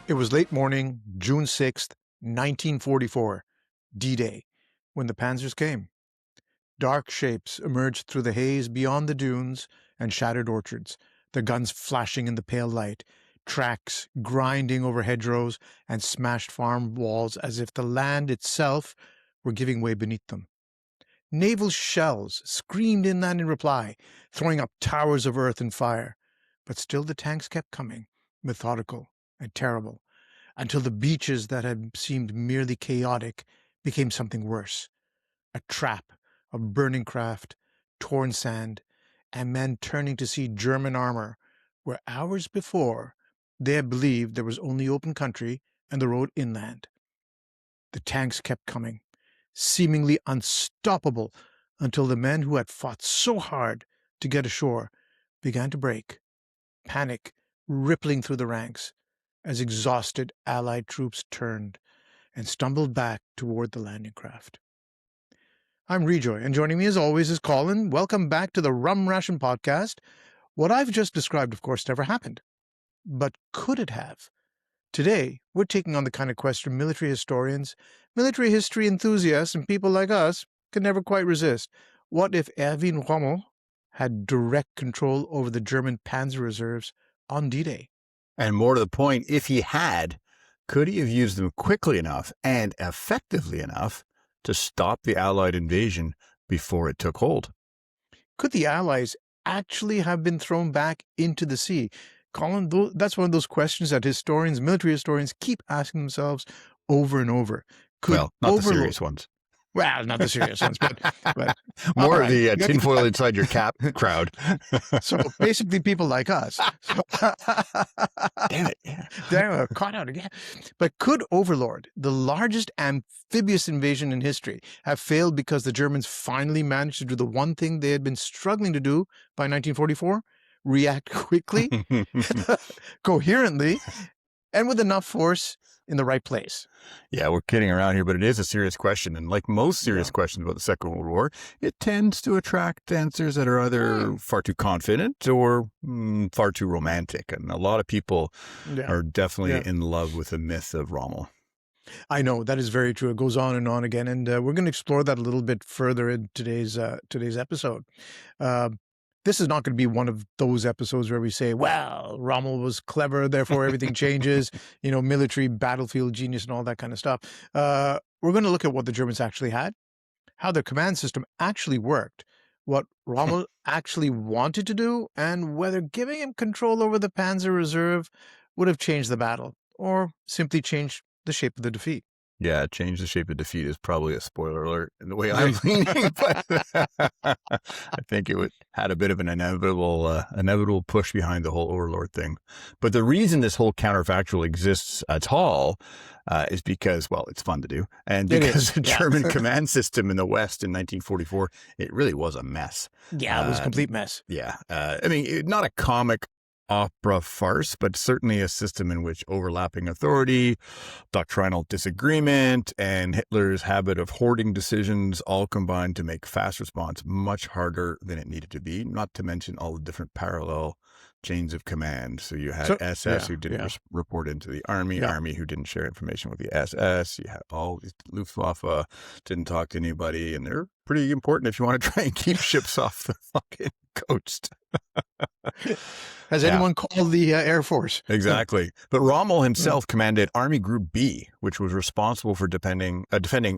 It was late morning, June 6th, 1944, D-Day, when the Panzers came. Dark shapes emerged through the haze beyond the dunes and shattered orchards, their guns flashing in the pale light, tracks grinding over hedgerows and smashed farm walls as if the land itself were giving way beneath them. Naval shells screamed inland in reply, throwing up towers of earth and fire. But still the tanks kept coming, methodical and terrible, until the beaches that had seemed merely chaotic became something worse. A trap of burning craft, torn sand, and men turning to see German armor, where hours before they had believed there was only open country and the road inland. The tanks kept coming, seemingly unstoppable, until the men who had fought so hard to get ashore began to break, panic rippling through the ranks, as exhausted Allied troops turned and stumbled back toward the landing craft. I'm Rejoy, and joining me as always is Colin. Welcome back to the Rum Ration podcast. What I've just described, of course, never happened. But could it have? Today, we're taking on the kind of question military historians, military history enthusiasts, and people like us can never quite resist. What if Erwin Rommel had direct control over the German Panzer reserves on D-Day? And more to the point, if he had, could he have used them quickly enough and effectively enough to stop the Allied invasion before it took hold? Could the Allies actually have been thrown back into the sea? Colin, that's one of those questions that historians, military historians, keep asking themselves over and over. Well, not the serious ones. Well, not the serious ones, but more right. of the tinfoil inside your cap crowd. So basically people like us. Damn it. Yeah. Damn it, caught out again. But could Overlord, the largest amphibious invasion in history, have failed because the Germans finally managed to do the one thing they had been struggling to do by 1944? React quickly, coherently, and with enough force in the right place? Yeah, we're kidding around here, but it is a serious question. And like most serious questions about the Second World War, it tends to attract answers that are either far too confident or far too romantic. And a lot of people are definitely in love with the myth of Rommel. I know, that is very true. It goes on and on again. And we're going to explore that a little bit further in today's episode. This is not going to be one of those episodes where we say, well, Rommel was clever, therefore everything changes, military battlefield genius and all that kind of stuff. We're going to look at what the Germans actually had, how their command system actually worked, what Rommel actually wanted to do, and whether giving him control over the Panzer Reserve would have changed the battle or simply changed the shape of the defeat. Yeah, change the shape of defeat is probably a spoiler alert in the way I'm leaning, but I think it had a bit of an inevitable push behind the whole Overlord thing. But the reason this whole counterfactual exists at all is because, well, it's fun to do, and because the German command system in the West in 1944, it really was a mess. Yeah, it was a complete mess. Yeah, I mean, not a comic opera farce, but certainly a system in which overlapping authority, doctrinal disagreement, and Hitler's habit of hoarding decisions all combined to make fast response much harder than it needed to be, not to mention all the different parallel chains of command. So you had SS who didn't report into the Army, Army who didn't share information with the SS. You had all these Luftwaffe, didn't talk to anybody, and they're pretty important if you want to try and keep ships off the fucking coast. Has anyone called the Air Force? Exactly. But Rommel himself commanded Army Group B, which was responsible for defending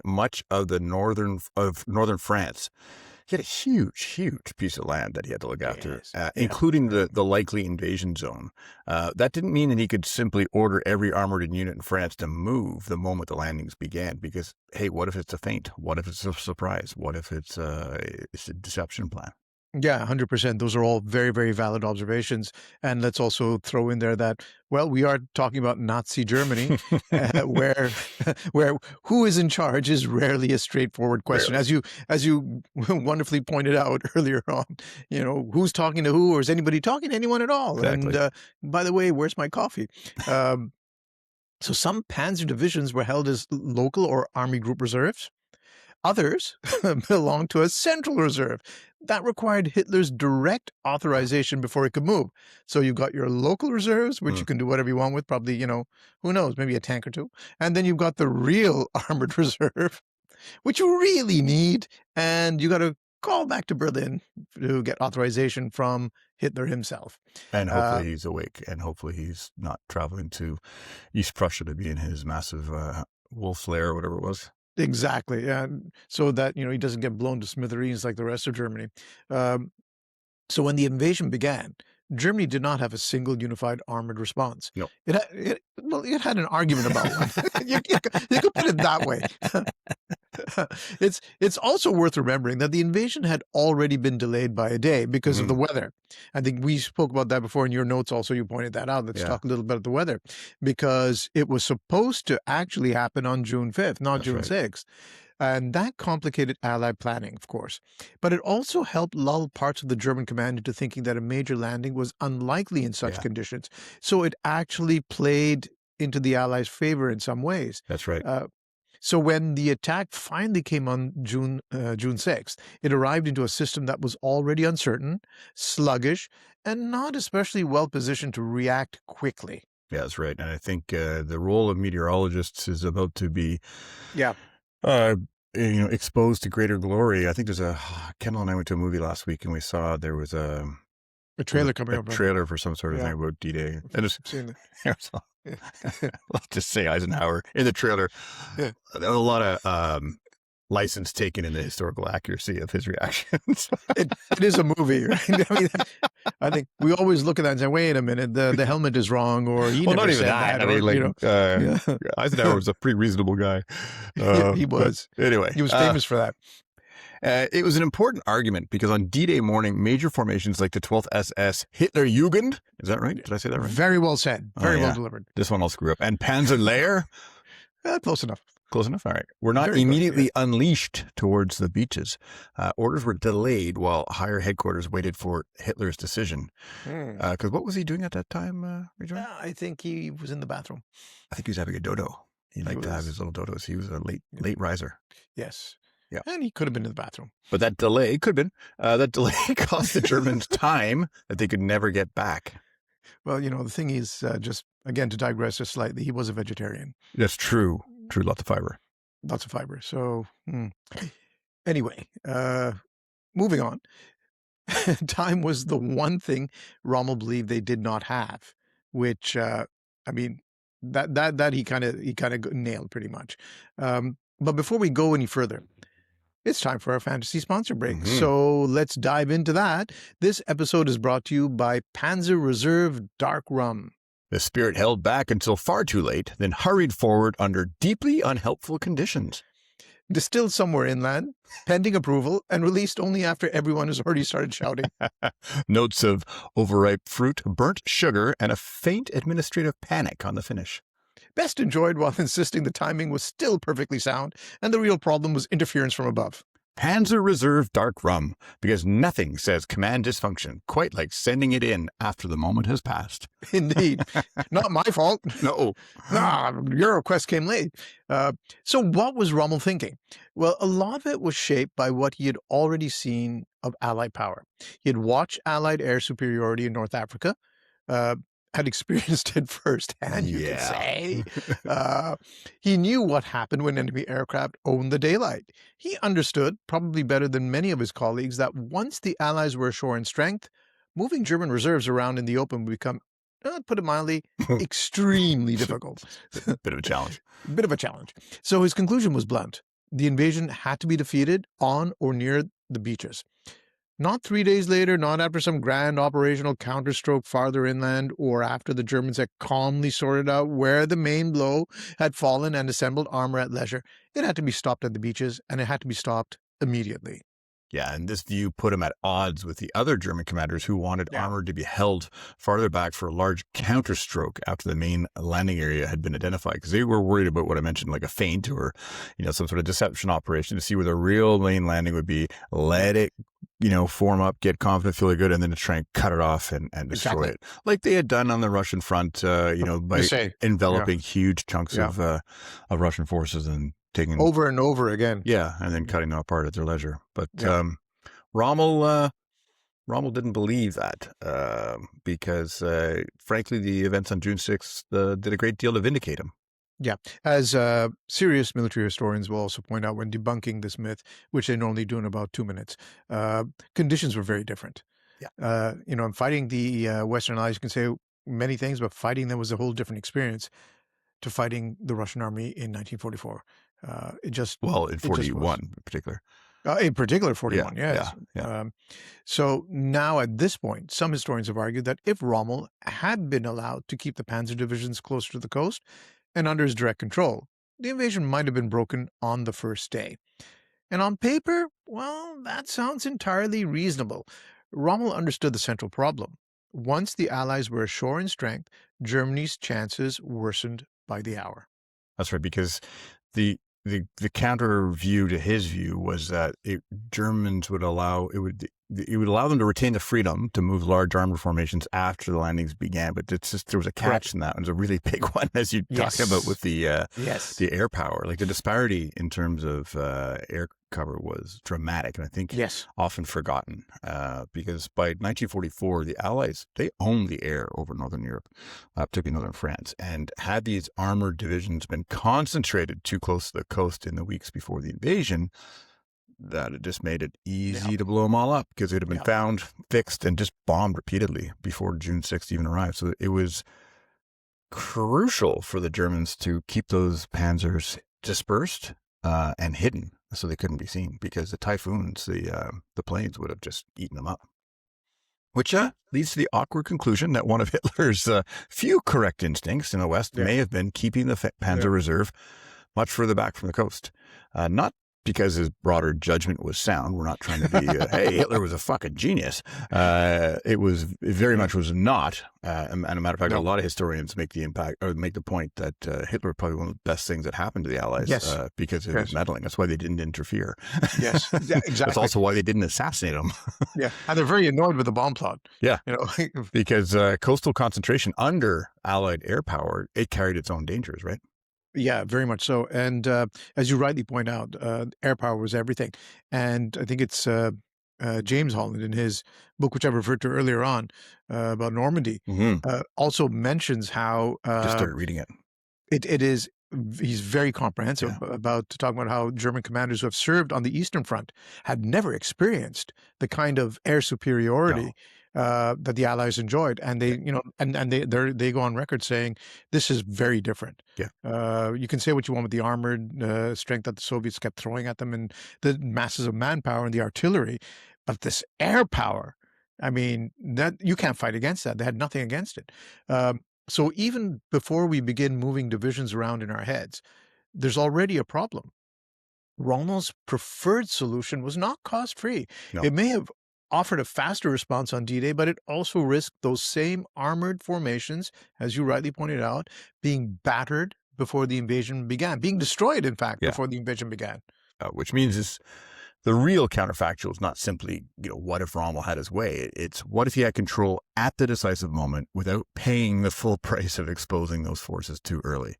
much of the northern France. He had a huge piece of land that he had to look after, including the likely invasion zone. That didn't mean that he could simply order every armored unit in France to move the moment the landings began, because, hey, what if it's a feint? What if it's a surprise? What if it's a deception plan? Yeah, 100%. Those are all very, very valid observations. And let's also throw in there that, well, we are talking about Nazi Germany, where who is in charge is rarely a straightforward question. Rarely. As you wonderfully pointed out earlier on, who's talking to who, or is anybody talking to anyone at all? Exactly. And by the way, where's my coffee? So some panzer divisions were held as local or army group reserves. Others belonged to a central reserve that required Hitler's direct authorization before it could move. So you've got your local reserves, which you can do whatever you want with, probably, who knows, maybe a tank or two. And then you've got the real armored reserve, which you really need. And you got to call back to Berlin to get authorization from Hitler himself. And hopefully he's awake, and hopefully he's not traveling to East Prussia to be in his massive wolf lair or whatever it was. Exactly. And so that, he doesn't get blown to smithereens like the rest of Germany. So when the invasion began, Germany did not have a single unified armored response. No. It had an argument about one. You could put it that way. It's also worth remembering that the invasion had already been delayed by a day because of the weather. I think we spoke about that before in your notes. Also, you pointed that out. Let's talk a little bit about the weather, because it was supposed to actually happen on June 5th, not June 6th. And that complicated Allied planning, of course. But it also helped lull parts of the German command into thinking that a major landing was unlikely in such conditions. So it actually played into the Allies' favor in some ways. That's right. So when the attack finally came on June 6th, it arrived into a system that was already uncertain, sluggish, and not especially well positioned to react quickly. Yeah, that's right. And I think the role of meteorologists is about to be exposed to greater glory. I think there's Kendall and I went to a movie last week, and we saw there was a trailer coming up. A trailer for some sort of thing about D-Day. And it's, let's just say Eisenhower in the trailer. Yeah. There was a lot of license taken in the historical accuracy of his reactions. It is a movie, right? I mean, I think we always look at that and say, wait a minute, the helmet is wrong, or he never not even said that. that. I mean, Eisenhower was a pretty reasonable guy. He was. Anyway. He was famous for that. It was an important argument because on D-Day morning, major formations like the 12th SS Hitlerjugend, is that right? Did I say that right? Very well said. Very well delivered. This one I'll screw up. And Panzer Lehr. Close enough. Close enough? All right. Were not immediately unleashed towards the beaches. Orders were delayed while higher headquarters waited for Hitler's decision. Because what was he doing at that time, Rejoy? I think he was in the bathroom. I think he was having a dodo. He liked to have his little dodos. He was a late riser. Yes. Yeah. And he could have been in the bathroom. But that delay, could have been, that delay cost the Germans time that they could never get back. Well, the thing is, just, again, to digress just slightly, he was a vegetarian. That's true. True, lots of fiber. Lots of fiber. So, anyway, moving on. Time was the one thing Rommel believed they did not have, which, that he kind of nailed pretty much. But before we go any further, it's time for our fantasy sponsor break. So let's dive into that. This episode is brought to you by Panzer Reserve Dark Rum. The spirit held back until far too late, then hurried forward under deeply unhelpful conditions. Distilled somewhere inland, pending approval, and released only after everyone has already started shouting. Notes of overripe fruit, burnt sugar, and a faint administrative panic on the finish. Best enjoyed while insisting the timing was still perfectly sound, and the real problem was interference from above. Panzer Reserve Dark Rum, because nothing says command dysfunction quite like sending it in after the moment has passed. Indeed. Not my fault. No. Your request came late. So what was Rommel thinking? Well, a lot of it was shaped by what he had already seen of Allied power. He had watched Allied air superiority in North Africa, had experienced it firsthand, you could say. He knew what happened when enemy aircraft owned the daylight. He understood, probably better than many of his colleagues, that once the Allies were ashore in strength, moving German reserves around in the open would become, put it mildly, extremely difficult. Bit of a challenge. Bit of a challenge. So his conclusion was blunt. The invasion had to be defeated on or near the beaches. Not 3 days later, not after some grand operational counterstroke farther inland, or after the Germans had calmly sorted out where the main blow had fallen and assembled armor at leisure. It had to be stopped at the beaches, and it had to be stopped immediately. Yeah, and this view put him at odds with the other German commanders who wanted armor to be held farther back for a large counterstroke after the main landing area had been identified, because they were worried about what I mentioned, like a feint or, some sort of deception operation to see where the real main landing would be. Let it, form up, get confident, feel good, and then to try and cut it off and destroy it, like they had done on the Russian front, by enveloping huge chunks of Russian forces and taking over and over again. Yeah, and then cutting them apart at their leisure. But Yeah. Rommel didn't believe that because, frankly, the events on June 6th did a great deal to vindicate him. Yeah. As serious military historians will also point out when debunking this myth, which they normally do in about 2 minutes, conditions were very different. Yeah. In fighting the Western Allies, you can say many things, but fighting them was a whole different experience to fighting the Russian army in 1944. It just in it just 41 was. in particular. In particular, 41, Yeah, yes. yeah. So now at this point, some historians have argued that if Rommel had been allowed to keep the panzer divisions closer to the coast and under his direct control, the invasion might have been broken on the first day. And on paper, well, that sounds entirely reasonable. Rommel understood the central problem. Once the Allies were ashore in strength, Germany's chances worsened by the hour. That's right, because the counter view to his view was that Germans would allow it would allow them to retain the freedom to move large armored formations after the landings began, but it's just there was a catch in that. It was a really big one, as you talked about with the air power. Like the disparity in terms of air cover was dramatic, and I think often forgotten because by 1944 the Allies, they owned the air over Northern Europe, particularly Northern France, and had these armored divisions been concentrated too close to the coast in the weeks before the invasion, that it just made it easy to blow them all up because it had been found, fixed, and just bombed repeatedly before June 6th even arrived. So it was crucial for the Germans to keep those panzers dispersed and hidden so they couldn't be seen, because the typhoons, the planes would have just eaten them up. Which leads to the awkward conclusion that one of Hitler's few correct instincts in the West may have been keeping the Panzer Reserve much further back from the coast. Not because his broader judgment was sound. We're not trying to be, hey, Hitler was a fucking genius. It very much was not. And a matter of fact, a lot of historians make the point that Hitler probably one of the best things that happened to the Allies because of his meddling. That's why they didn't interfere. Yes, exactly. That's also why they didn't assassinate him. And they're very annoyed with the bomb plot. Because coastal concentration under Allied air power, it carried its own dangers, right? Yeah, very much so. And as you rightly point out, air power was everything. And I think it's James Holland in his book, which I referred to earlier on, about Normandy, also mentions how... Just started reading it. He's very comprehensive about talking about how German commanders who have served on the Eastern Front had never experienced the kind of air superiority that the Allies enjoyed, and they, they go on record saying this is very different. You can say what you want with the armored strength that the Soviets kept throwing at them and the masses of manpower and the artillery, but this air power, I mean, that you can't fight against that. They had nothing against it. So even before we begin moving divisions around in our heads, there's already a problem. Rommel's preferred solution was not cost-free. It may have offered a faster response on D-Day, but it also risked those same armored formations, as you rightly pointed out, being battered before the invasion began, being destroyed, in fact, before the invasion began. Which means the real counterfactual is not simply, what if Rommel had his way? It's what if he had control at the decisive moment without paying the full price of exposing those forces too early?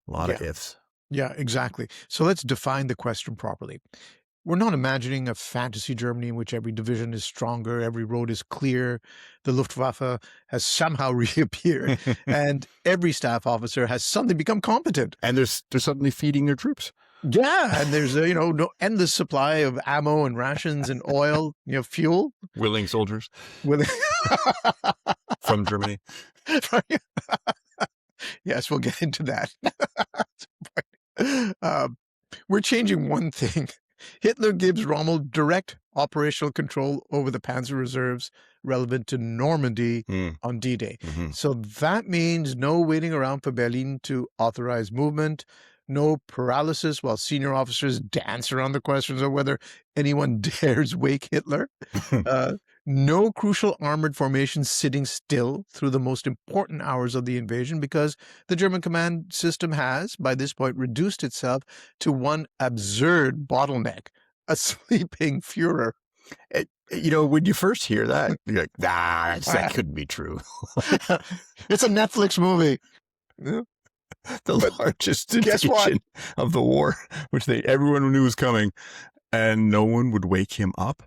A lot of ifs. Yeah, exactly. So let's define the question properly. We're not imagining a fantasy Germany in which every division is stronger, every road is clear, the Luftwaffe has somehow reappeared, and every staff officer has suddenly become competent. And they're suddenly feeding their troops. Yeah, and there's no endless supply of ammo and rations and oil, fuel. Willing soldiers. From Germany. Yes, we'll get into that. We're changing one thing. Hitler gives Rommel direct operational control over the Panzer reserves relevant to Normandy on D-Day. So that means no waiting around for Berlin to authorize movement, no paralysis while senior officers dance around the questions of whether anyone dares wake Hitler. No crucial armored formations sitting still through the most important hours of the invasion, because the German command system has, by this point, reduced itself to one absurd bottleneck, a sleeping Fuhrer. When you first hear that, you're like, that couldn't be true. It's a Netflix movie. The But largest guess what? invasion of the war, which everyone knew was coming, and no one would wake him up.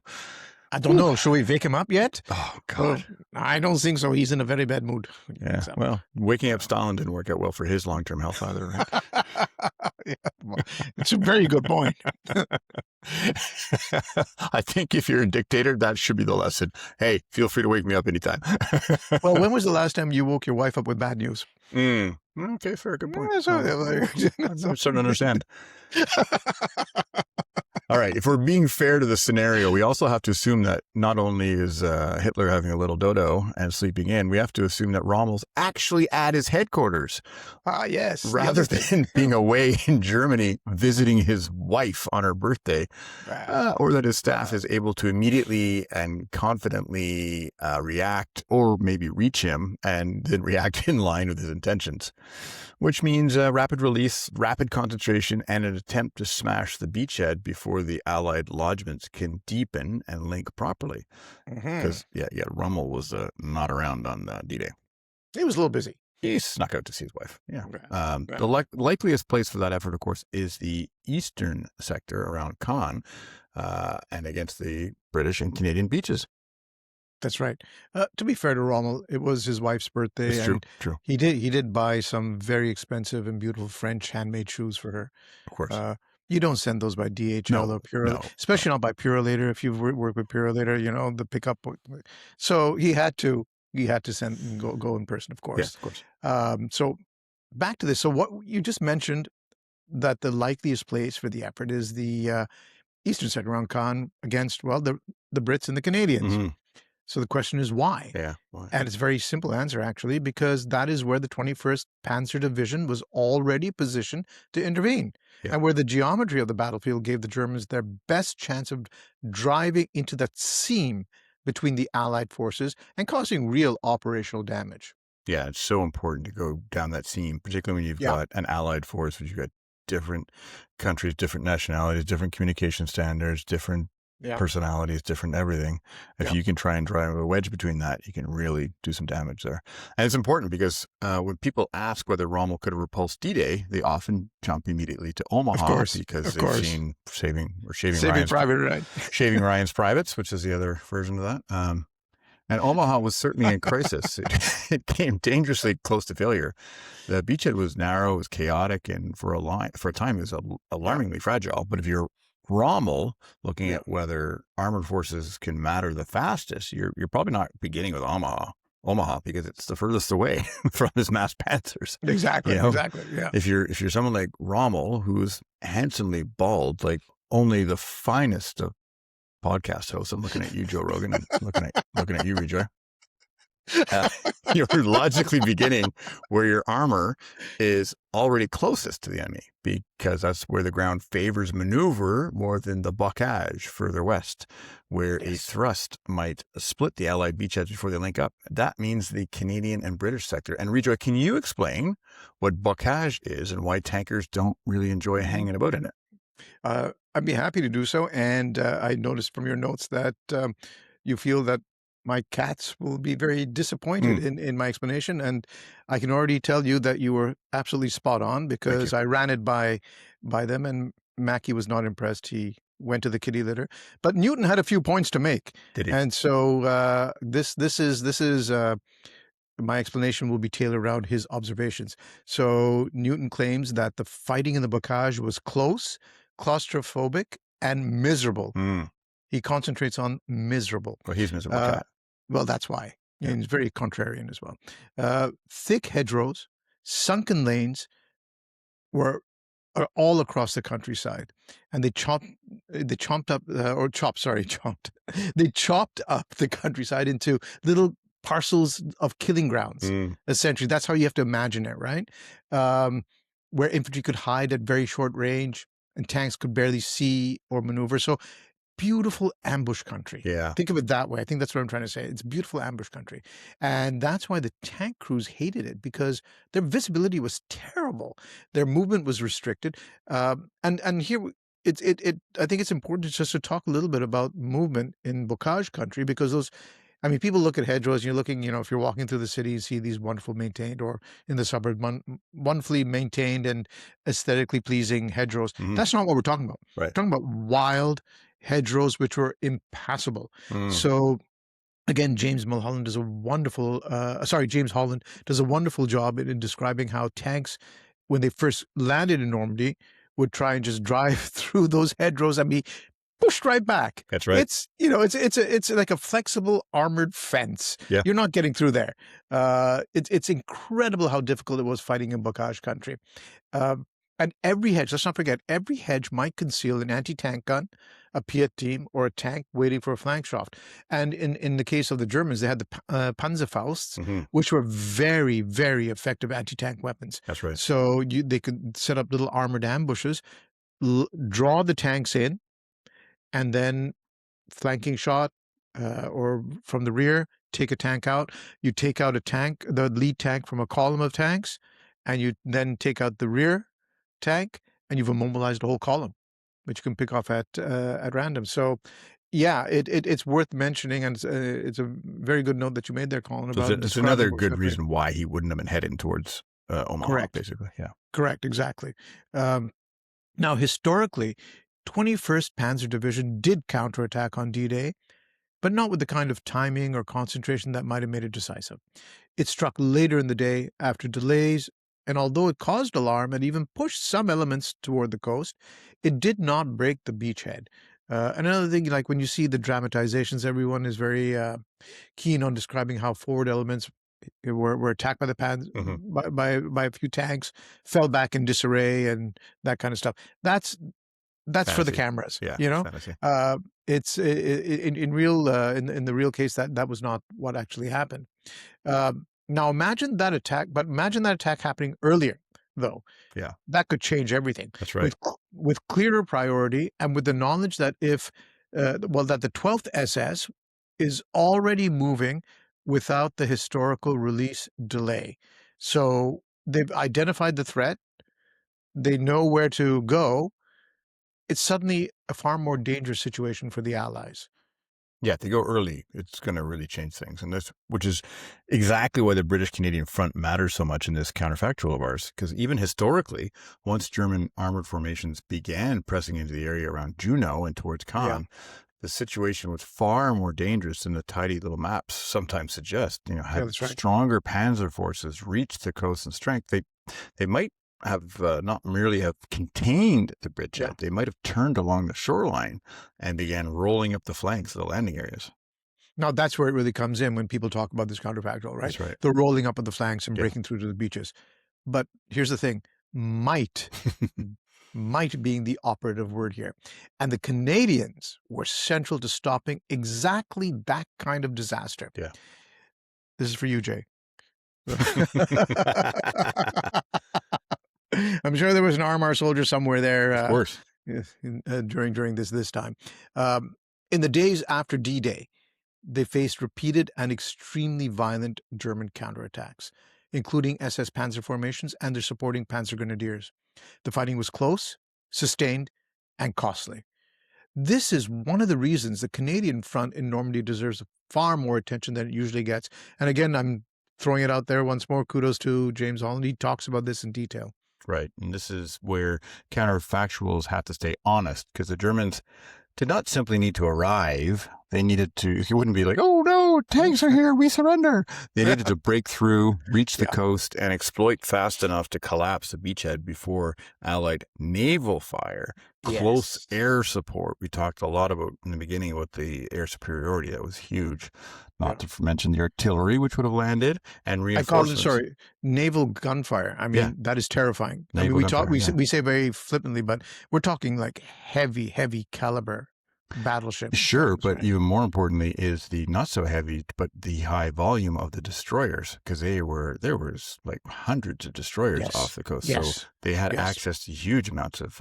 I don't know. Should we wake him up yet? Oh, God. I don't think so. He's in a very bad mood. Yeah. Well, waking up Stalin didn't work out well for his long-term health either, right? Yeah, well, it's a very good point. I think if you're a dictator, that should be the lesson. Hey, feel free to wake me up anytime. Well, when was the last time you woke your wife up with bad news? Okay, fair. Good point. Yeah, I'm starting to understand. All right. If we're being fair to the scenario, we also have to assume that not only is Hitler having a little dodo and sleeping in, we have to assume that Rommel's actually at his headquarters. Yes. Rather than being away in Germany visiting his wife on her birthday, or that his staff is able to immediately and confidently react or maybe reach him and then react in line with his intentions, which means rapid release, rapid concentration, and an attempt to smash the beachhead before the Allied lodgements can deepen and link properly. Because, Rommel was not around on D-Day. He was a little busy. He snuck out to see his wife. Yeah. The likeliest place for that effort, of course, is the eastern sector around Caen and against the British and Canadian beaches. That's right. To be fair to Rommel, it was his wife's birthday. It's and true. He did buy some very expensive and beautiful French handmade shoes for her. Of course. You don't send those by DHL or Purolator, especially not by Purolator. If you've worked with Purolator, the pickup. So he had to send and go in person, of course. Yes, of course. So back to this. So what you just mentioned, that the likeliest place for the effort is the eastern sector around Caen against, well, the Brits and the Canadians. Mm-hmm. So the question is why? Yeah. Why? And it's a very simple answer, actually, because that is where the 21st Panzer Division was already positioned to intervene, and where the geometry of the battlefield gave the Germans their best chance of driving into that seam between the Allied forces and causing real operational damage. Yeah, it's so important to go down that seam, particularly when you've got an Allied force, which you've got different countries, different nationalities, different communication standards, different personalities, different everything. If you can try and drive a wedge between that, you can really do some damage there. And it's important because when people ask whether Rommel could have repulsed D-Day, they often jump immediately to Omaha because they've seen Saving Ryan's Privates, which is the other version of that. And Omaha was certainly in crisis. It came dangerously close to failure. The beachhead was narrow, it was chaotic, and for a time it was alarmingly fragile. But if you're Rommel, looking at whether armored forces can matter the fastest, you're probably not beginning with Omaha because it's the furthest away from his massed panzers. Exactly. Yeah. If you're someone like Rommel, who's handsomely bald, like only the finest of podcast hosts. I'm looking at you, Joe Rogan. I'm looking at you, Rejoy. You're logically beginning where your armor is already closest to the enemy, because that's where the ground favors maneuver more than the bocage further west, where a thrust might split the Allied beachheads before they link up. That means the Canadian and British sector. And Rejoy, can you explain what bocage is and why tankers don't really enjoy hanging about in it? I'd be happy to do so. And I noticed from your notes that you feel that my cats will be very disappointed in my explanation. And I can already tell you that you were absolutely spot on, because I ran it by them, and Mackie was not impressed. He went to the kitty litter. But Newton had a few points to make. Did he? And so this is my explanation will be tailored around his observations. So Newton claims that the fighting in the bocage was close, claustrophobic, and miserable. He concentrates on miserable. Well, he's miserable. Well, that's why. Yeah. And he's very contrarian as well. Thick hedgerows, sunken lanes are all across the countryside, and they chopped up the countryside into little parcels of killing grounds. Essentially, that's how you have to imagine it, right? Where infantry could hide at very short range, and tanks could barely see or maneuver. So beautiful ambush country. Yeah. Think of it that way. I think that's what I'm trying to say. It's beautiful ambush country. And that's why the tank crews hated it, because their visibility was terrible. Their movement was restricted. And here I think it's important just to talk a little bit about movement in bocage country, because I mean, people look at hedgerows, you're looking, if you're walking through the city, you see these wonderful maintained, or in the suburb, wonderfully maintained and aesthetically pleasing hedgerows. That's not what we're talking about. Right. We're talking about wild hedgerows which were impassable. Mm. So again, James Holland does a wonderful job in describing how tanks, when they first landed in Normandy, would try and just drive through those hedgerows and be pushed right back. That's right. It's like a flexible armored fence. Yeah. You're not getting through there. It's incredible how difficult it was fighting in bocage country. And every hedge, let's not forget, every hedge might conceal an anti-tank gun, a Piet team, or a tank waiting for a flank shot. And in the case of the Germans, they had the Panzer, which were very, very effective anti-tank weapons. That's right. So they could set up little armored ambushes, draw the tanks in, and then flanking shot or from the rear, take a tank out. You take out the lead tank from a column of tanks, and you then take out the rear tank, and you've immobilized the whole column, which you can pick off at random. So, yeah, it's worth mentioning, and it's a very good note that you made there, Colin. So it's another good reason why he wouldn't have been heading towards Omaha. Correct. Basically, yeah. Correct, exactly. Now, historically, 21st Panzer Division did counterattack on D-Day, but not with the kind of timing or concentration that might have made it decisive. It struck later in the day after delays, and although it caused alarm and even pushed some elements toward the coast, it did not break the beachhead. Another thing, like when you see the dramatizations, everyone is very keen on describing how forward elements were attacked by the by a few tanks, fell back in disarray, and that kind of stuff. That's Fantasy. For the cameras. Yeah, It's in the real case that was not what actually happened. Now imagine that attack, happening earlier, though. Yeah, that could change everything. That's right. With clearer priority, and with the knowledge that that the 12th SS is already moving without the historical release delay. So they've identified the threat. They know where to go. It's suddenly a far more dangerous situation for the Allies. Yeah, if they go early, it's going to really change things. And which is exactly why the British-Canadian front matters so much in this counterfactual of ours. Because even historically, once German armored formations began pressing into the area around Juno and towards Caen, the situation was far more dangerous than the tidy little maps sometimes suggest. Had stronger panzer forces reached the coast in strength, they might have not merely have contained the bridgehead, they might have turned along the shoreline and began rolling up the flanks of the landing areas. Now, that's where it really comes in when people talk about this counterfactual, right? That's right. The rolling up of the flanks and breaking through to the beaches. But here's the thing, might being the operative word here. And the Canadians were central to stopping exactly that kind of disaster. Yeah. This is for you, Jay. I'm sure there was an armoured soldier somewhere there. Of course. During this time. In the days after D-Day, they faced repeated and extremely violent German counterattacks, including SS Panzer formations and their supporting Panzer Grenadiers. The fighting was close, sustained, and costly. This is one of the reasons the Canadian front in Normandy deserves far more attention than it usually gets. And again, I'm throwing it out there once more. Kudos to James Holland. He talks about this in detail. Right. And this is where counterfactuals have to stay honest, because the Germans did not simply need to arrive. They needed to, it wouldn't be like, oh no, tanks are here, we surrender. They needed to break through, reach the coast, and exploit fast enough to collapse the beachhead before Allied naval fire, close air support. We talked a lot about in the beginning about the air superiority. That was huge. Not to mention the artillery, which would have landed, and reinforcements. I call it, naval gunfire. I mean, that is terrifying. Naval gunfire, we say very flippantly, but we're talking like heavy caliber battleship. Sure, but even more importantly is the not so heavy, but the high volume of the destroyers, because there was like hundreds of destroyers off the coast. So they had access to huge amounts of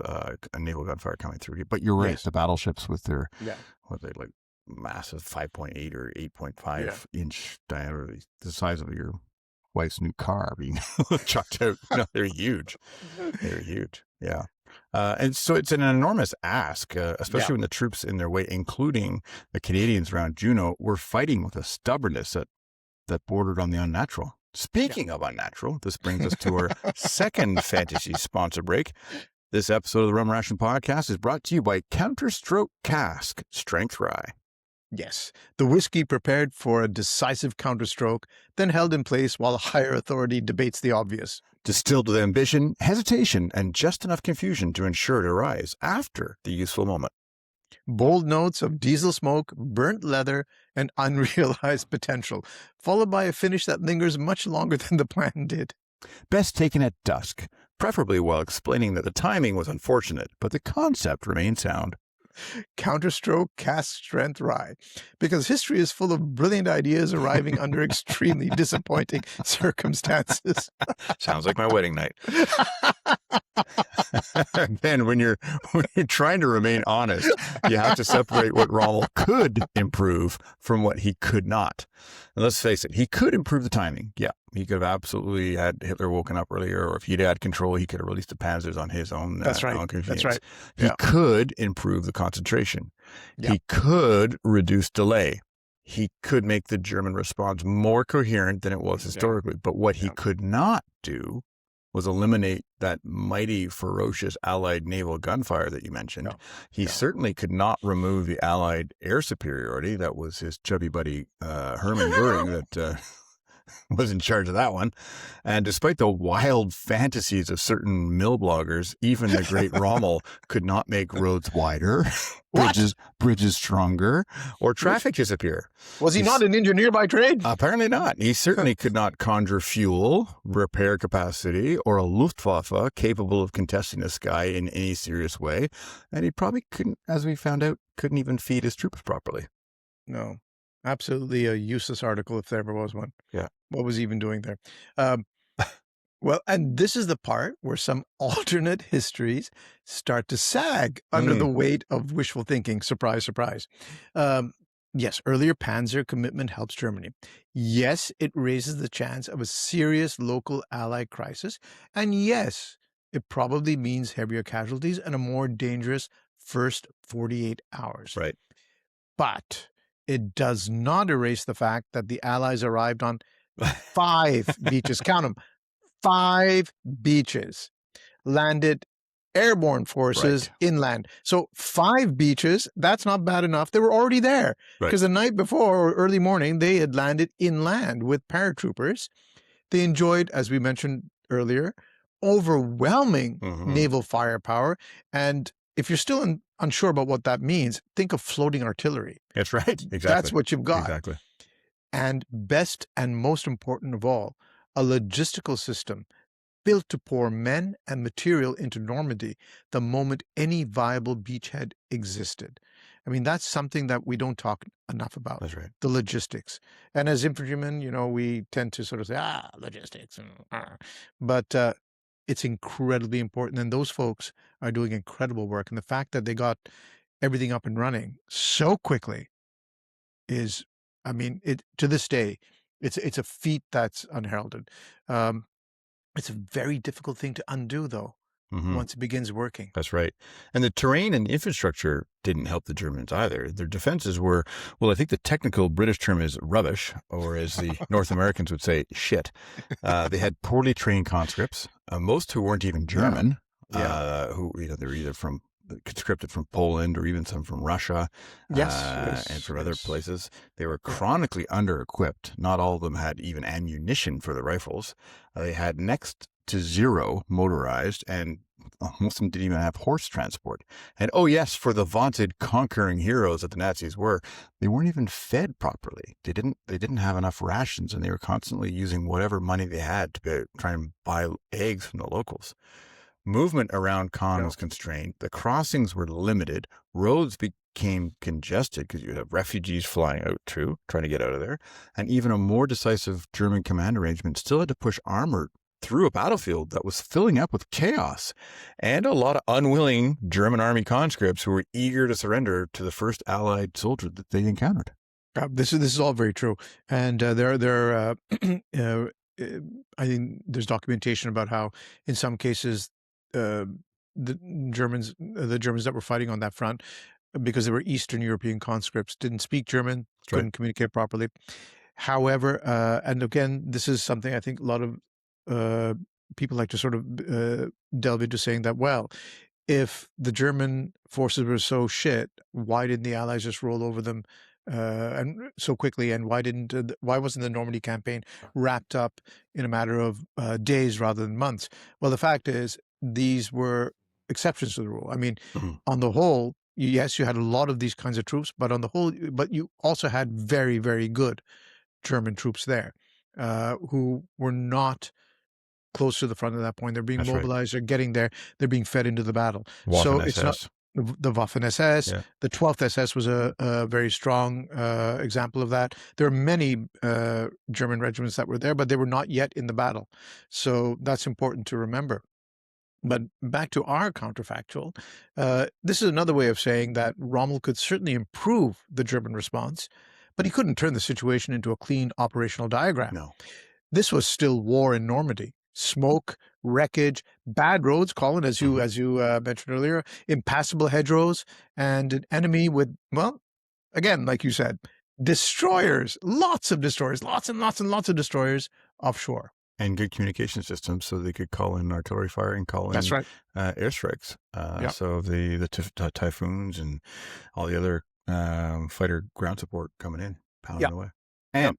naval gunfire coming through. But you're right, the battleships with their, what they like, massive 5.8 or 8.5 inch diameter, the size of your wife's new car being chucked out. They're huge. They're huge. Yeah. And so it's an enormous ask, especially when the troops in their way, including the Canadians around Juno, were fighting with a stubbornness that bordered on the unnatural. Speaking of unnatural, this brings us to our second fantasy sponsor break. This episode of the Rum Ration podcast is brought to you by Counterstroke Cask Strength Rye. Yes, the whiskey prepared for a decisive counterstroke, then held in place while a higher authority debates the obvious. Distilled with ambition, hesitation, and just enough confusion to ensure it arrives after the useful moment. Bold notes of diesel smoke, burnt leather, and unrealized potential, followed by a finish that lingers much longer than the plan did. Best taken at dusk, preferably while explaining that the timing was unfortunate, but the concept remained sound. Counterstroke Cask Strength Rye, because history is full of brilliant ideas arriving under extremely disappointing circumstances. Sounds like my wedding night. Again, when you're trying to remain honest, you have to separate what Rommel could improve from what he could not. And let's face it, he could improve the timing. Yeah, he could have absolutely had Hitler woken up earlier, or if he'd had control, he could have released the Panzers on his own. That's right. Convenience. That's right. He could improve the concentration. Yeah. He could reduce delay. He could make the German response more coherent than it was historically. But what he could not do was eliminate that mighty, ferocious Allied naval gunfire that you mentioned. He certainly could not remove the Allied air superiority. That was his chubby buddy, Hermann Goering, that was in charge of that one. And despite the wild fantasies of certain mill bloggers, even the great Rommel could not make roads wider, bridges stronger, or traffic disappear. Was he not an engineer by trade? Apparently not. He certainly could not conjure fuel, repair capacity, or a Luftwaffe capable of contesting the sky in any serious way. And he probably couldn't, as we found out, couldn't even feed his troops properly. No. Absolutely a useless article if there ever was one. Yeah. What was he even doing there? Well, and this is the part where some alternate histories start to sag under the weight of wishful thinking. Surprise, surprise. Yes, earlier Panzer commitment helps Germany. Yes, it raises the chance of a serious local Allied crisis. And yes, it probably means heavier casualties and a more dangerous first 48 hours. Right. But it does not erase the fact that the Allies arrived on 5 beaches. Count them. 5 beaches. Landed airborne forces inland. So 5 beaches, that's not bad enough. They were already there. Because the night before, or early morning, they had landed inland with paratroopers. They enjoyed, as we mentioned earlier, overwhelming naval firepower. And if you're still unsure about what that means, think of floating artillery. That's right. Exactly. That's what you've got. Exactly. And best and most important of all, a logistical system built to pour men and material into Normandy the moment any viable beachhead existed. I mean, that's something that we don't talk enough about. That's right. The logistics. And as infantrymen, we tend to sort of say, logistics. But it's incredibly important. And those folks are doing incredible work. And the fact that they got everything up and running so quickly is, I mean, to this day, it's a feat that's unheralded. It's a very difficult thing to undo, though, once it begins working. That's right. And the terrain and infrastructure didn't help the Germans either. Their defenses were, well, I think the technical British term is rubbish, or as the North Americans would say, shit. They had poorly trained conscripts, most who weren't even German, who they were either conscripted from Poland or even some from Russia, and from other places. They were chronically under-equipped. Not all of them had even ammunition for the rifles. They had next to zero motorized, and most of them didn't even have horse transport. And oh yes, for the vaunted conquering heroes that the Nazis were, they weren't even fed properly. They didn't have enough rations, and they were constantly using whatever money they had to try and buy eggs from the locals. Movement around Caen was constrained. The crossings were limited. Roads became congested because you have refugees flying out too, trying to get out of there. And even a more decisive German command arrangement still had to push armor through a battlefield that was filling up with chaos, and a lot of unwilling German army conscripts who were eager to surrender to the first Allied soldier that they encountered. This is all very true. And I think there's documentation about how in some cases the Germans that were fighting on that front, because they were Eastern European conscripts, didn't speak German, couldn't communicate properly. However, and again, this is something I think a lot of people like to sort of delve into, saying that, well, if the German forces were so shit, why didn't the Allies just roll over them and so quickly? And why wasn't the Normandy campaign wrapped up in a matter of days rather than months? Well, the fact is, these were exceptions to the rule. I mean, on the whole, yes, you had a lot of these kinds of troops, but on the whole, but you also had very, very good German troops there who were not close to the front at that point. They're being mobilized. They're getting there. They're being fed into the battle. So it's not the Waffen SS. Yeah. The 12th SS was a very strong example of that. There are many German regiments that were there, but they were not yet in the battle. So that's important to remember. But back to our counterfactual, this is another way of saying that Rommel could certainly improve the German response, but he couldn't turn the situation into a clean operational diagram. No. This was still war in Normandy. Smoke, wreckage, bad roads, Colin, as you mentioned earlier, impassable hedgerows, and an enemy with, well, again, like you said, destroyers, lots of destroyers, lots and lots and lots of destroyers offshore. And good communication systems, so they could call in artillery fire and call in airstrikes. So the Typhoons and all the other fighter ground support coming in, pounding away. And,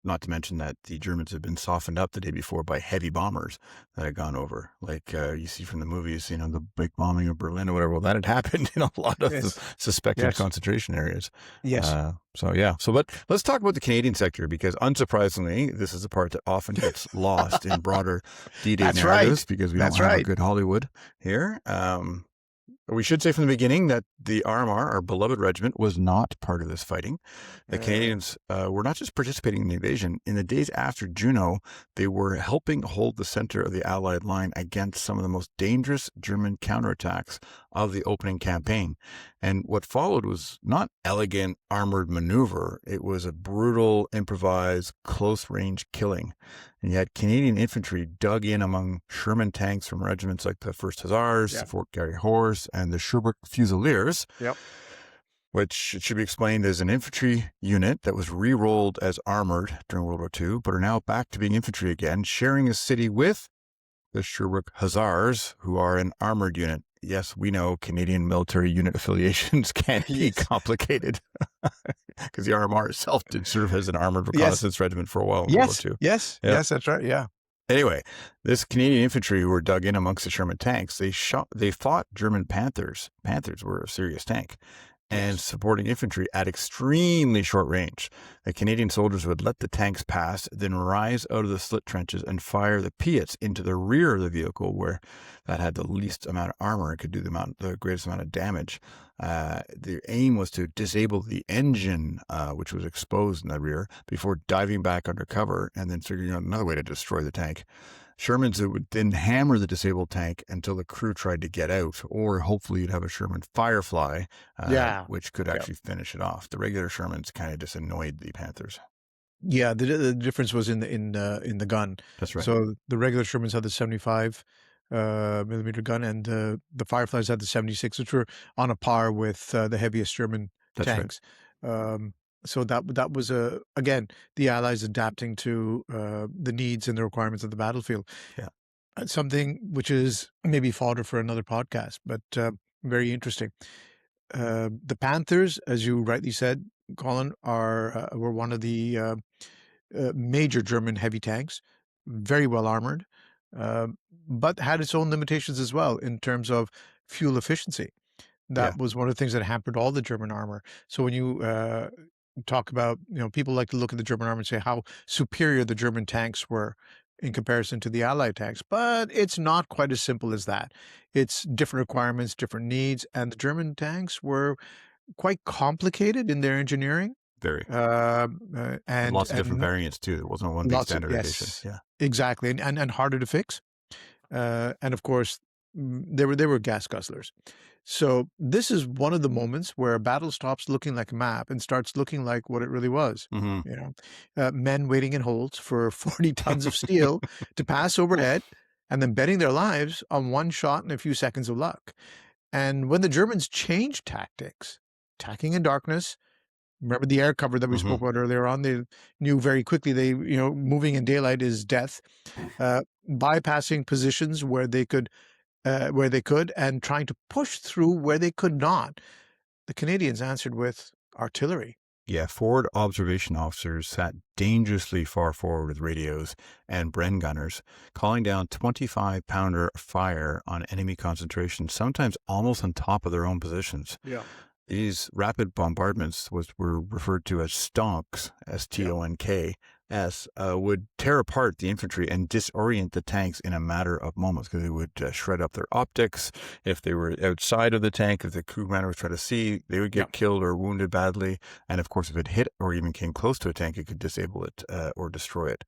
not to mention that the Germans had been softened up the day before by heavy bombers that had gone over. Like you see from the movies, the big bombing of Berlin or whatever. Well, that had happened in a lot of the suspected concentration areas. Yes. But let's talk about the Canadian sector, because unsurprisingly, this is the part that often gets lost in broader D-Day narratives, because we don't have a good Hollywood here. We should say from the beginning that the RMR, our beloved regiment, was not part of this fighting. The Canadians were not just participating in the invasion. In the days after Juno, they were helping hold the center of the Allied line against some of the most dangerous German counterattacks of the opening campaign. And what followed was not elegant armored maneuver. It was a brutal, improvised, close-range killing. And you had Canadian infantry dug in among Sherman tanks from regiments like the 1st Hussars, the Fort Garry Horse, and the Sherbrooke Fusiliers, which should be explained as an infantry unit that was re-rolled as armored during World War II, but are now back to being infantry again, sharing a city with the Sherbrooke Hussars, who are an armored unit. Yes, we know Canadian military unit affiliations can be complicated, because the RMR itself did serve as an armored reconnaissance regiment for a while in World War II. Yes, that's right, yeah. Anyway, this Canadian infantry who were dug in amongst the Sherman tanks, they fought German Panthers. Panthers were a serious tank, and supporting infantry at extremely short range. The Canadian soldiers would let the tanks pass, then rise out of the slit trenches and fire the Piats into the rear of the vehicle, where that had the least amount of armor and could do the greatest amount of damage. The aim was to disable the engine, which was exposed in the rear, before diving back under cover and then figuring out another way to destroy the tank. Shermans would then hammer the disabled tank until the crew tried to get out, or hopefully you'd have a Sherman Firefly, which could actually finish it off. The regular Shermans kind of just annoyed the Panthers. Yeah, the difference was in the gun. That's right. So the regular Shermans had the 75 millimeter gun, and the Fireflies had the 76, which were on a par with the heaviest German tanks. Right. So that was again, the Allies adapting to the needs and the requirements of the battlefield. Yeah, something which is maybe fodder for another podcast, but very interesting. The Panthers, as you rightly said, Colin, were one of the major German heavy tanks, very well armored, but had its own limitations as well in terms of fuel efficiency. That was one of the things that hampered all the German armor. So when you talk about, people like to look at the German armor and say how superior the German tanks were in comparison to the Allied tanks, but it's not quite as simple as that. It's different requirements, different needs, and the German tanks were quite complicated in their engineering. Very. And lots of different variants too. There wasn't one big standardization. Yes, exactly, and harder to fix. And of course, they were gas guzzlers. So this is one of the moments where a battle stops looking like a map and starts looking like what it really was. Mm-hmm. Men waiting in holes for 40 tons of steel to pass overhead, and then betting their lives on one shot and a few seconds of luck. And when the Germans changed tactics, attacking in darkness, remember the air cover that we spoke about earlier on, they knew very quickly moving in daylight is death, bypassing positions where they could and trying to push through where they could not. The Canadians answered with artillery. Yeah, forward observation officers sat dangerously far forward with radios and Bren gunners, calling down 25-pounder fire on enemy concentration, sometimes almost on top of their own positions. Yeah. These rapid bombardments were referred to as stonks, S-T-O-N-K-S, would tear apart the infantry and disorient the tanks in a matter of moments because they would shred up their optics. If they were outside of the tank, if the crew commander was trying to see, they would get killed or wounded badly. And of course, if it hit or even came close to a tank, it could disable it or destroy it.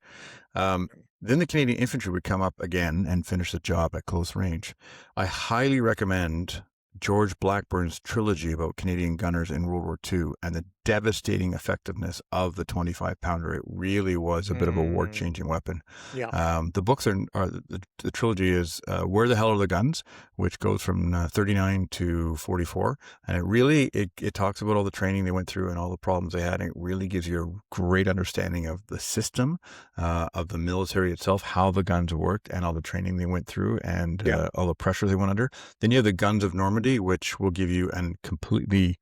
Then the Canadian infantry would come up again and finish the job at close range. I highly recommend George Blackburn's trilogy about Canadian gunners in World War II and the devastating effectiveness of the 25-pounder. It really was a bit of a war-changing weapon. Yeah. The books the trilogy is Where the Hell Are the Guns, which goes from 39 to 44. And it really, it talks about all the training they went through and all the problems they had. And it really gives you a great understanding of the system, of the military itself, how the guns worked and all the training they went through and all the pressure they went under. Then you have the Guns of Normandy, which will give you a completely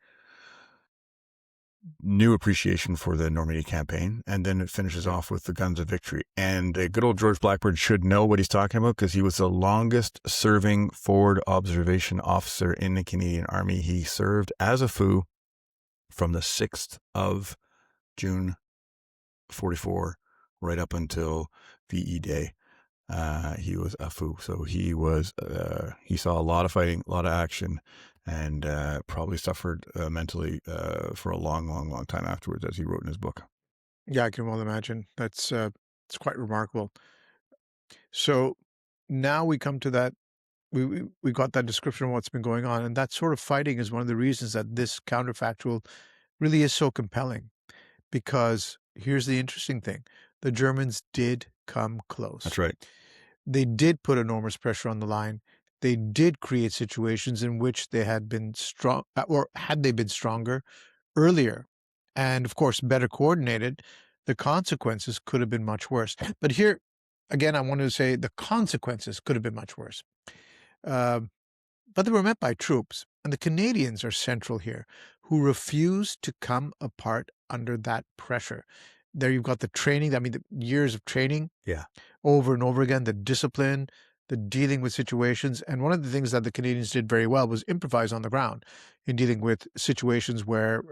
new appreciation for the Normandy campaign. And then it finishes off with the Guns of Victory. And good old George Blackburn should know what he's talking about because he was the longest serving forward observation officer in the Canadian Army. He served as a FOO from the 6th of June 44 right up until VE Day. He was a FOO. So he saw a lot of fighting, a lot of action, and probably suffered mentally for a long time afterwards, as he wrote in his book. Yeah, I can well imagine. It's quite remarkable. So now we come to that. We got that description of what's been going on, and that sort of fighting is one of the reasons that this counterfactual really is so compelling. Because here's the interesting thing: the Germans did come close. That's right. They did put enormous pressure on the line. They did create situations in which they had been strong, or had they been stronger earlier, and of course better coordinated, the consequences could have been much worse. But here, again, I want to say the consequences could have been much worse. But they were met by troops, and the Canadians are central here, who refused to come apart under that pressure. There you've got the training, the years of training over and over again, the discipline, the dealing with situations. And one of the things that the Canadians did very well was improvise on the ground in dealing with situations where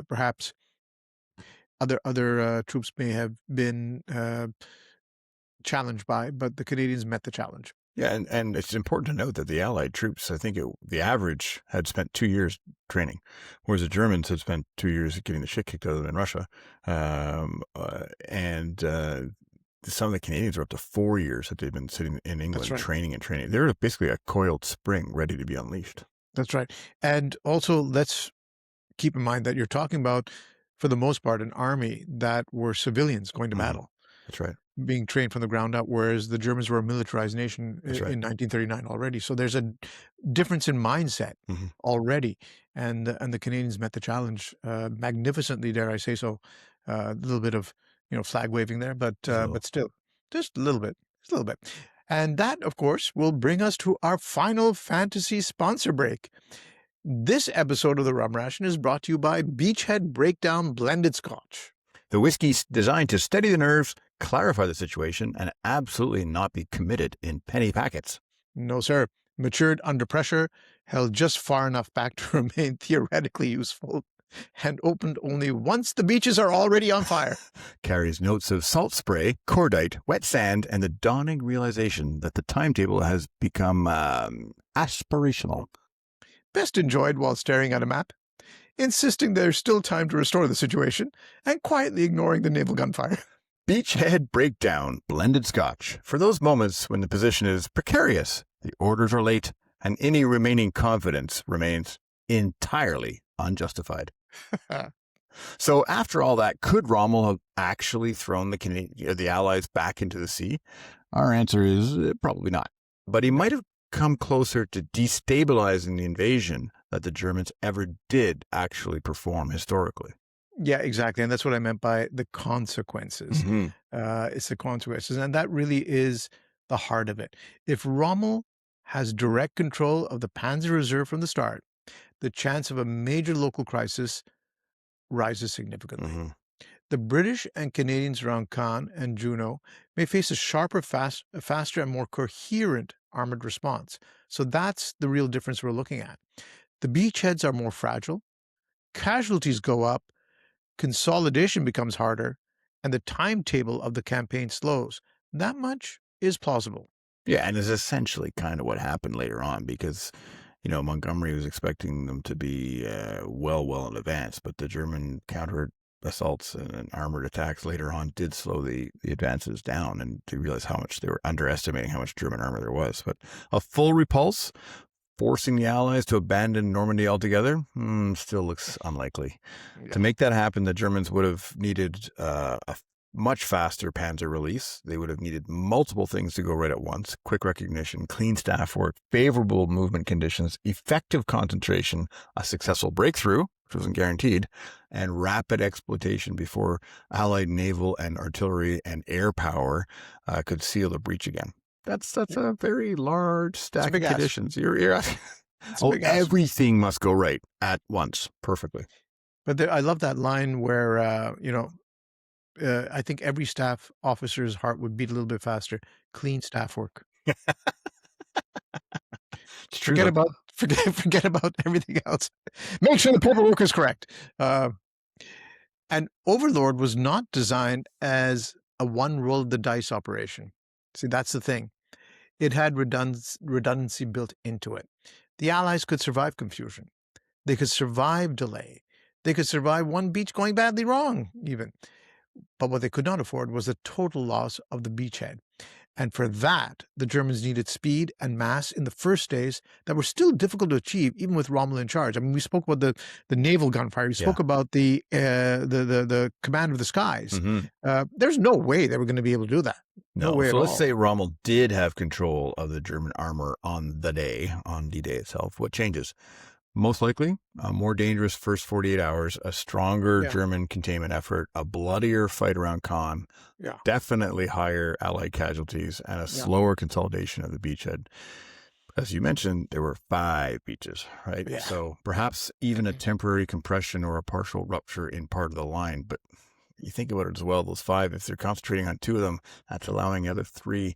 perhaps other troops may have been challenged by, but the Canadians met the challenge. Yeah, and it's important to note that the Allied troops, I think the average had spent 2 years training, whereas the Germans had spent 2 years getting the shit kicked out of them in Russia. And some of the Canadians were up to 4 years that they've been sitting in England training. They're basically a coiled spring ready to be unleashed. That's right. And also, let's keep in mind that you're talking about, for the most part, an army that were civilians going to battle. That's right. Being trained from the ground up, whereas the Germans were a militarized nation in 1939 already. So there's a difference in mindset already. And the Canadians met the challenge magnificently, dare I say so. A little bit of flag waving there, but still, just a little bit. And that, of course, will bring us to our final fantasy sponsor break. This episode of the Rum Ration is brought to you by Beachhead Breakdown Blended Scotch. The whiskey's designed to steady the nerves, clarify the situation, and absolutely not be committed in penny packets. No, sir. Matured under pressure, held just far enough back to remain theoretically useful, and opened only once the beaches are already on fire. Carries notes of salt spray, cordite, wet sand, and the dawning realization that the timetable has become aspirational. Best enjoyed while staring at a map, insisting there's still time to restore the situation, and quietly ignoring the naval gunfire. Beachhead Breakdown Blended Scotch. For those moments when the position is precarious, the orders are late, and any remaining confidence remains entirely unjustified. So after all that, could Rommel have actually thrown the Allies back into the sea? Our answer is probably not. but he might have come closer to destabilizing the invasion that the Germans ever did actually perform historically. Yeah, exactly. And that's what I meant by the consequences. It's the consequences. And that really is the heart of it. If Rommel has direct control of the Panzer Reserve from the start, the chance of a major local crisis rises significantly. The British and Canadians around Caen and Juno may face a sharper, faster, and more coherent armored response. So that's the real difference we're looking at. The beachheads are more fragile, casualties go up, consolidation becomes harder, and the timetable of the campaign slows. That much is plausible. Yeah, and is essentially kind of what happened later on because, Montgomery was expecting them to be well in advance, but the German counter assaults and armored attacks later on did slow the advances down, and they realized how much they were underestimating how much German armor there was. But a full repulse, forcing the Allies to abandon Normandy altogether, still looks unlikely. Yeah. To make that happen, the Germans would have needed a much faster Panzer release. They would have needed multiple things to go right at once: quick recognition, clean staff work, favorable movement conditions, effective concentration, a successful breakthrough, which wasn't guaranteed, and rapid exploitation before Allied naval and artillery and air power could seal the breach again. That's a very large stack of conditions. Everything must go right at once, perfectly. But I love that line where, I think every staff officer's heart would beat a little bit faster. Clean staff work. It's true. Forget about everything else. Make sure the paperwork is correct. And Overlord was not designed as a one roll of the dice operation. See, that's the thing. It had redundancy built into it. The Allies could survive confusion. They could survive delay. They could survive one beach going badly wrong, even. But what they could not afford was the total loss of the beachhead. And for that, the Germans needed speed and mass in the first days that were still difficult to achieve, even with Rommel in charge. I mean, we spoke about the naval gunfire. We spoke about the command of the skies. There's no way they were going to be able to do that. No way at all. So let's say Rommel did have control of the German armor on D-Day itself. What changes? Most likely, a more dangerous first 48 hours, a stronger German containment effort, a bloodier fight around Caen, definitely higher Allied casualties, and a slower consolidation of the beachhead. As you mentioned, there were 5 beaches, right? Yeah. So perhaps even a temporary compression or a partial rupture in part of the line. But you think about it as well, those 5, if they're concentrating on 2 of them, that's allowing the other 3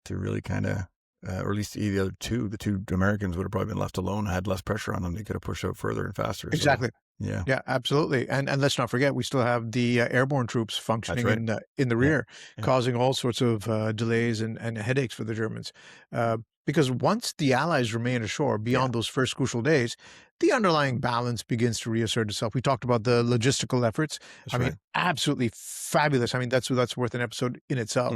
to really kind of... or at least the other 2, the 2 Americans would have probably been left alone, had less pressure on them. They could have pushed out further and faster. Exactly. So, yeah, absolutely. And let's not forget, we still have the airborne troops functioning in the rear, causing all sorts of delays and headaches for the Germans. Because once the Allies remain ashore beyond those first crucial days, the underlying balance begins to reassert itself. We talked about the logistical efforts. I mean, absolutely fabulous. I mean, that's worth an episode in itself.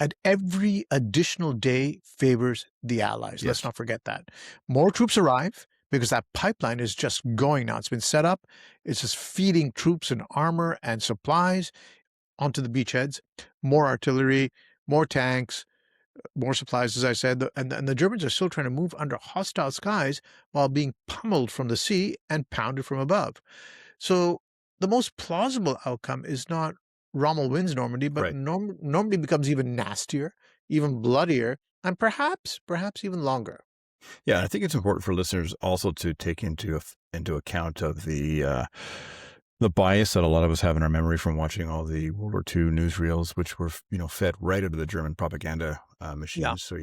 And every additional day favors the Allies. Yes. Let's not forget that. More troops arrive because that pipeline is just going now. It's been set up. It's just feeding troops and armor and supplies onto the beachheads. More artillery, more tanks, more supplies, as I said. And the Germans are still trying to move under hostile skies while being pummeled from the sea and pounded from above. So the most plausible outcome is not Rommel wins Normandy, but Normandy becomes even nastier, even bloodier, and perhaps even longer. Yeah, I think it's important for listeners also to take into account of the bias that a lot of us have in our memory from watching all the World War II newsreels, which were fed right out of the German propaganda machines. So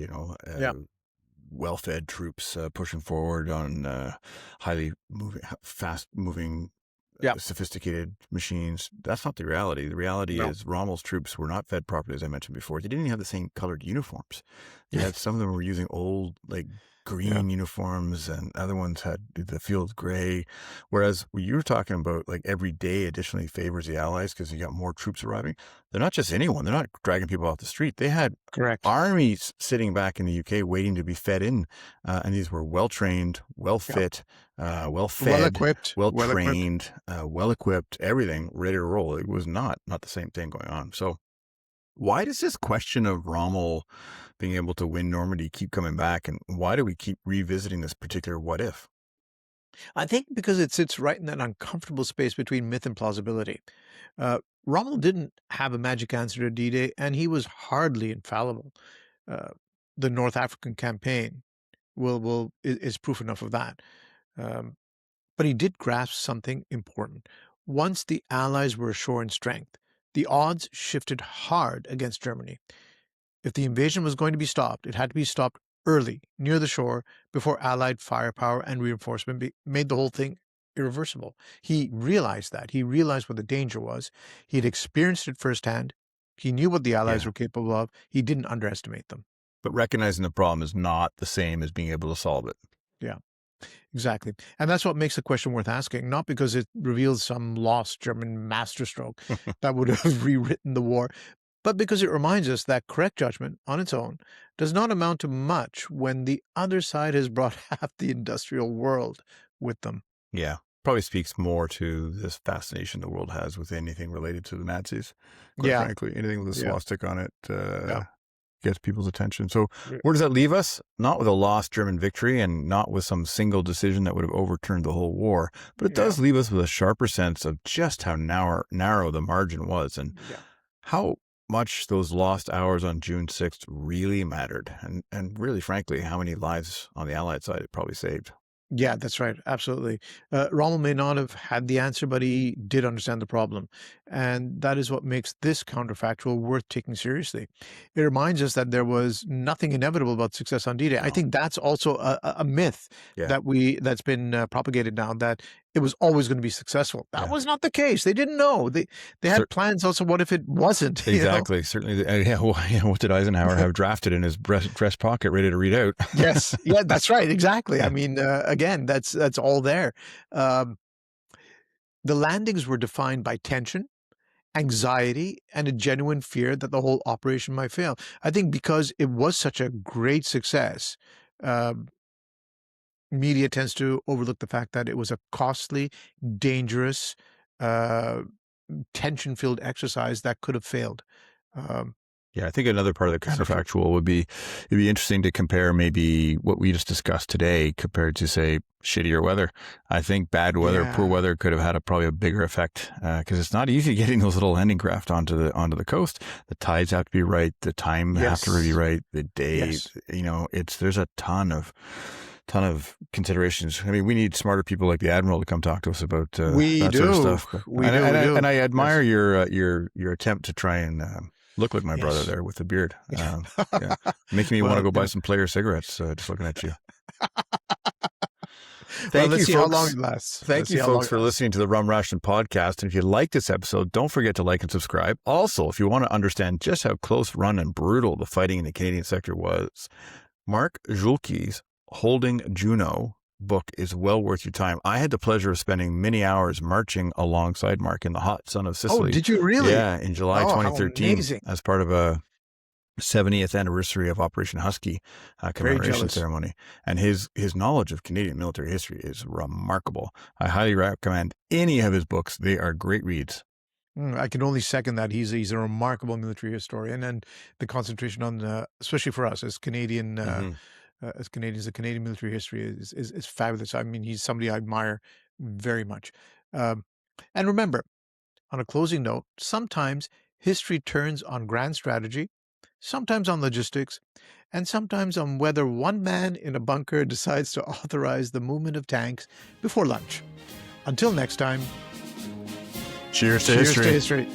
well-fed troops pushing forward on highly moving, fast-moving. Sophisticated machines. That's not the reality. The reality is Rommel's troops were not fed properly, as I mentioned before. They didn't even have the same colored uniforms. They had some of them were using old, green uniforms, and other ones had the field gray. Whereas what you were talking about, every day additionally favors the Allies because you got more troops arriving. They're not just anyone. They're not dragging people off the street. They had armies sitting back in the UK waiting to be fed in. And these were well-trained, well-fit, well-fed, well-equipped, well-trained, well-equipped, everything ready to roll. It was not the same thing going on. So Why does this question of Rommel being able to win Normandy keep coming back? And why do we keep revisiting this particular what if? I think because it sits right in that uncomfortable space between myth and plausibility. Rommel didn't have a magic answer to D-Day, and he was hardly infallible. Uh, the North African campaign is proof enough of that. Um, but he did grasp something important. Once the Allies were ashore in strength, the odds shifted hard against Germany. If the invasion was going to be stopped, it had to be stopped early, near the shore, before Allied firepower and reinforcement made the whole thing irreversible. He realized that. He realized what the danger was. He had experienced it firsthand. He knew what the Allies Yeah. were capable of. He didn't underestimate them. But recognizing the problem is not the same as being able to solve it. Yeah, exactly. And that's what makes the question worth asking, not because it reveals some lost German masterstroke that would have rewritten the war, but because it reminds us that correct judgment on its own does not amount to much when the other side has brought half the industrial world with them. Yeah. Probably speaks more to this fascination the world has with anything related to the Nazis. Quite Yeah. frankly, anything with a Yeah. swastika on it Yeah. gets people's attention. So Yeah. where does that leave us? Not with a lost German victory and not with some single decision that would have overturned the whole war, but it does leave us with a sharper sense of just how narrow the margin was and Yeah. how much those lost hours on June 6th really mattered. And really, frankly, how many lives on the Allied side it probably saved. Yeah, that's right. Absolutely. Rommel may not have had the answer, but he did understand the problem. And that is what makes this counterfactual worth taking seriously. It reminds us that there was nothing inevitable about success on D-Day. I No. think that's also a myth Yeah. that's been propagated now, that it was always going to be successful. That Yeah. was not the case. They didn't know. They had plans also. What if it wasn't? Exactly. Certainly. What did Eisenhower have drafted in his breast pocket ready to read out? Yes. Yeah, that's right. Exactly. Yeah. I mean, again, that's all there. The landings were defined by tension, anxiety, and a genuine fear that the whole operation might fail. I think because it was such a great success, media tends to overlook the fact that it was a costly, dangerous, uh, tension-filled exercise that could have failed. Yeah, I think another part of the counterfactual would be, it'd be interesting to compare maybe what we just discussed today compared to, say, shittier weather. I think bad weather, poor weather could have had probably a bigger effect because it's not easy getting those little landing craft onto the coast. The tides have to be right. The time have to be right. The day, there's a ton of considerations. I mean, we need smarter people like the Admiral to come talk to us about that sort of stuff. And I admire your attempt to try and look like my brother there with the beard. Making me want to go buy some Player cigarettes just looking at you. Thank you, folks. How long it lasts. Thank you, folks, for listening to the Rum Ration podcast. And if you like this episode, don't forget to like and subscribe. Also, if you want to understand just how close run and brutal the fighting in the Canadian sector was, Mark Julke's Holding Juno book is well worth your time. I had the pleasure of spending many hours marching alongside Mark in the hot sun of Sicily. Oh, did you really? Yeah, in July 2013 as part of a 70th anniversary of Operation Husky commemoration ceremony. And his knowledge of Canadian military history is remarkable. I highly recommend any of his books. They are great reads. I can only second that. He's a remarkable military historian, and the concentration on, especially for us as Canadian, as Canadians, the Canadian military history is fabulous. I mean, he's somebody I admire very much. And remember, on a closing note, sometimes history turns on grand strategy, sometimes on logistics, and sometimes on whether one man in a bunker decides to authorize the movement of tanks before lunch. Until next time, cheers to history.